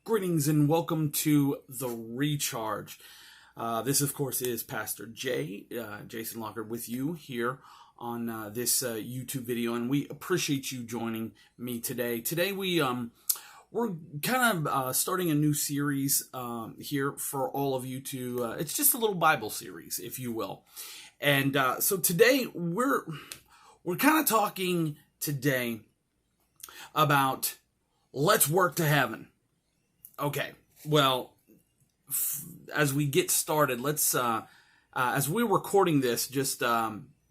Greetings and welcome to The Recharge. This, of course, is Pastor Jason Locker, with you here on this YouTube video, and we appreciate you joining me today. Today we're kind of starting a new series here for all of you to. It's just a little Bible series, if you will, and so today we're kind of talking today about let's work to heaven. Okay, well, as we get started, let's, as we're recording this just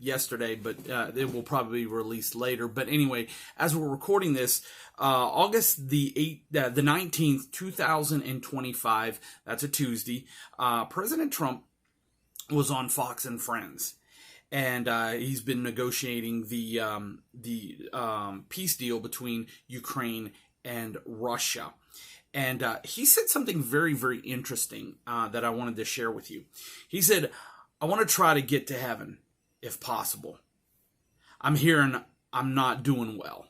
yesterday, but it will probably be released later. But anyway, as we're recording this, August the 19th, 2025, that's a Tuesday, President Trump was on Fox and Friends. And he's been negotiating the peace deal between Ukraine and Russia. And he said something very, very interesting that I wanted to share with you. He said, I want to try to get to heaven if possible. I'm hearing I'm not doing well.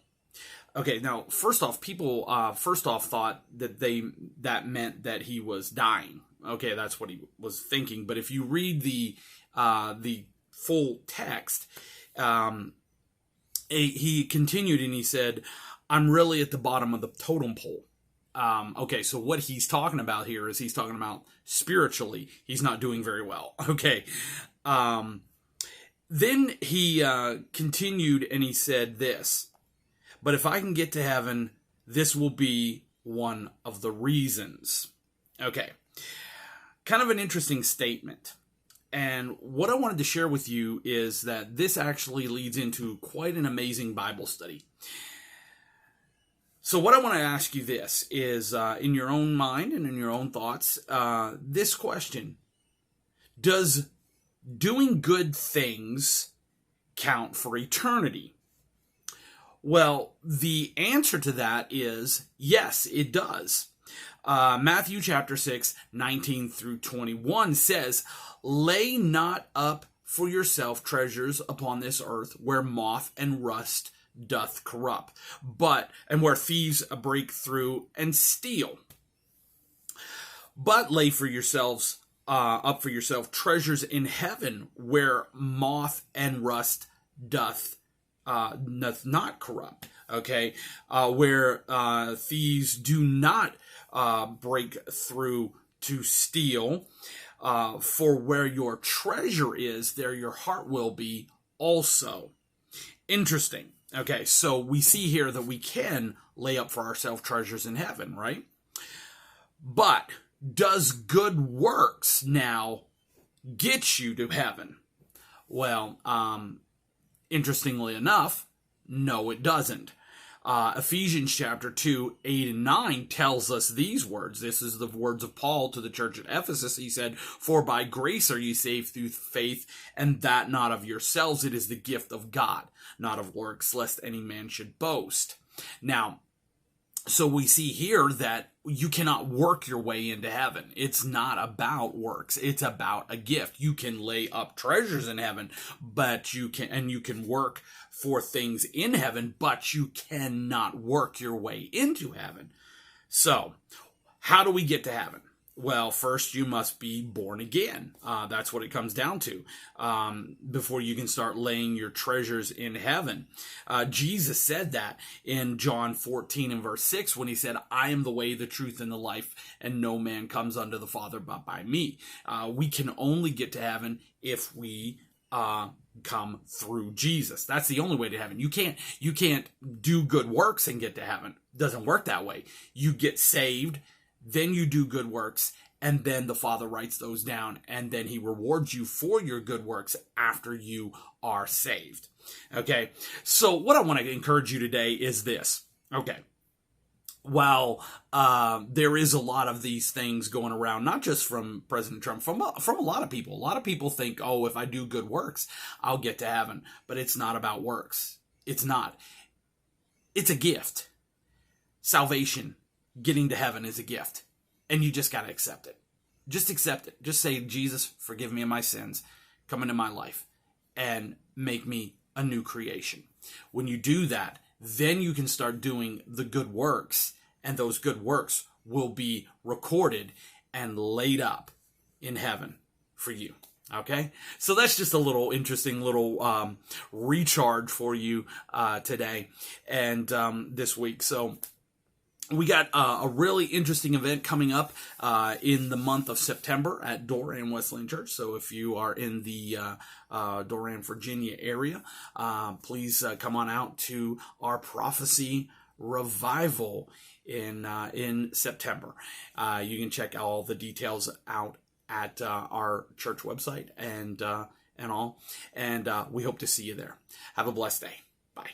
Okay, now, first off, people thought that meant that he was dying. Okay, that's what he was thinking. But if you read the full text, he continued and he said, I'm really at the bottom of the totem pole. Okay, so what he's talking about here is he's talking about spiritually, he's not doing very well. Okay. Then he continued and he said this, but if I can get to heaven, this will be one of the reasons. Okay. Kind of an interesting statement. And what I wanted to share with you is that this actually leads into quite an amazing Bible study. So what I want to ask you this is, in your own mind and in your own thoughts, this question: does doing good things count for eternity? Well, the answer to that is yes, it does. Matthew chapter 6, 19 through 21 says, lay not up for yourself treasures upon this earth, where moth and rust doth corrupt, and where thieves break through and steal. But lay for yourselves up for yourself treasures in heaven, where moth and rust doth not corrupt. Okay, where thieves do not break through to steal. For where your treasure is, there your heart will be also. Interesting. Okay, so we see here that we can lay up for ourselves treasures in heaven, right? But does good works now get you to heaven? Well, interestingly enough, no, it doesn't. Ephesians chapter 2, 8 and 9 tells us these words. This is the words of Paul to the church at Ephesus. He said, for by grace are ye saved through faith, and that not of yourselves. It is the gift of God, not of works, lest any man should boast. Now, so we see here that you cannot work your way into heaven. It's not about works. It's about a gift. You can lay up treasures in heaven, but you can work for things in heaven, but you cannot work your way into heaven. So, how do we get to heaven? Well, first you must be born again. That's what it comes down to. Before you can start laying your treasures in heaven. Jesus said that in John 14 and verse 6 when he said, I am the way, the truth, and the life, and no man comes unto the Father but by me. We can only get to heaven if we come through Jesus. That's the only way to heaven. You can't do good works and get to heaven. It doesn't work that way. You get saved, then you do good works, and then the Father writes those down, and then he rewards you for your good works after you are saved. Okay, so what I want to encourage you today is this. Okay, while there is a lot of these things going around, not just from President Trump, from a lot of people. A lot of people think, oh, if I do good works, I'll get to heaven. But it's not about works. It's not. It's a gift. Salvation, getting to heaven, is a gift. And you just got to accept it. Just accept it. Just say, Jesus, forgive me of my sins. Come into my life and make me a new creation. When you do that, then you can start doing the good works, and those good works will be recorded and laid up in heaven for you. Okay, so that's just a little interesting little recharge for you today and this week. So we got a really interesting event coming up in the month of September at Doran Wesleyan Church. So if you are in the Doran, Virginia area, please come on out to our prophecy revival in September. You can check all the details out at our church website and all. And we hope to see you there. Have a blessed day. Bye.